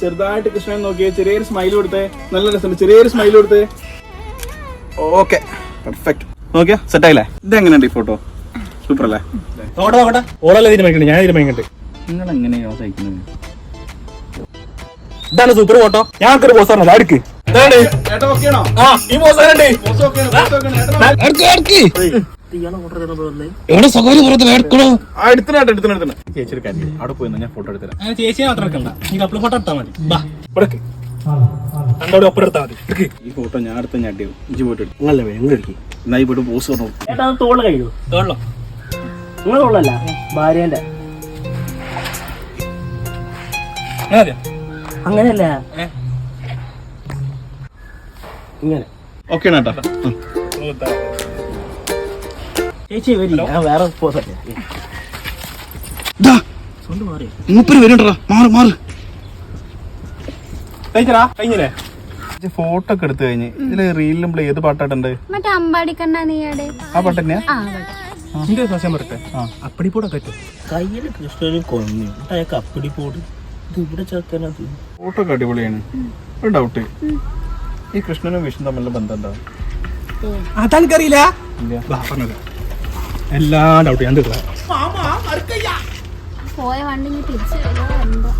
ചെറുതായിട്ട് കൃഷ്ണൻ നോക്കിയേ, ചെറിയൊരു സ്മൈൽ കൊടുത്തേ. നല്ല രസമുണ്ട്, ചെറിയൊരു സ്മൈൽ കൊടുത്തേ. Okay, perfect. നോക്കിയാ സെറ്റ് ആയില്ലേ? ഇതെങ്ങനെയുണ്ട് ഈ ഫോട്ടോ? സൂപ്പർ അല്ലേ? ഓളല്ലേ തീരുമാനിക്കണ്ടേ, ഞാൻ തീരുമാനിക്കണ്ടേ? നിങ്ങൾ എങ്ങനെയാണോ തയ്ക്കുന്നത്? ഇതാണ് സൂപ്പർ ഫോട്ടോ. ഞങ്ങൾക്കൊരു പോസ് പറഞ്ഞത് അടുക്ക്. അവിടെ പോയി ഞാൻ ഫോട്ടോ എടുത്തരാം. ചേച്ചി മാത്രം എടുക്കണ്ട, നീ കപ്പിൾ ഫോട്ടോ എടുത്താൽ മതി. രണ്ടോടെ ഒപ്പം എടുത്താൽ മതി. ഈ ഫോട്ടോ ഞാൻ അടുത്ത ഞാൻ അടിയും. ഇഞ്ചി പോയിട്ട് എടുക്കും. എന്നാ ഈ പോയിട്ട് പോസ് പറഞ്ഞു. ഏട്ടാ തോള് കഴിയൂ. തോളോ? നിങ്ങൾ തോളല്ല, ഭാര്യന്റെ. അങ്ങനെയല്ല, ഇങ്ങനെ. ഓക്കെ കേട്ടാ. ചേച്ചി വരി, ഞാൻ വേറെ പോസല്ലേ. മൂപ്പര് വരുന്നുണ്ടാ, മാറ് മാറ്. കഴിഞ്ഞില്ലേ? ഫോട്ടോ ഒക്കെ എടുത്തു കഴിഞ്ഞ് ഇതില് റീലിലും ഏത് പാട്ടാട്ടുണ്ട്? മറ്റേ അമ്പാടിക്കണ്ണ നീയുടെ ആ പാട്ട് തന്നെയാ? എന്റെ സംശയം പറട്ടെ, അപ്പടിപ്പോടൊക്കെ കയ്യില് കൃഷ്ണനും കൊന്നു അയാൾക്ക് അപ്പിടിപ്പോട്. ഇത് ഇവിടെ ചേർക്കാനത്. ഫോട്ടോ ഒക്കെ അടിപൊളിയാണ്. ഒരു ഡൗട്ട്, ഈ കൃഷ്ണനും വിഷ്ണു തമ്മിലുള്ള ബന്ധം എന്താ? അതെനിക്കറിയില്ല. എല്ലാ ഡൗട്ടും ഞാൻ തീർക്കാം. പോയ വണ്ടി തിരിച്ചു വരുമോ എന്തോ.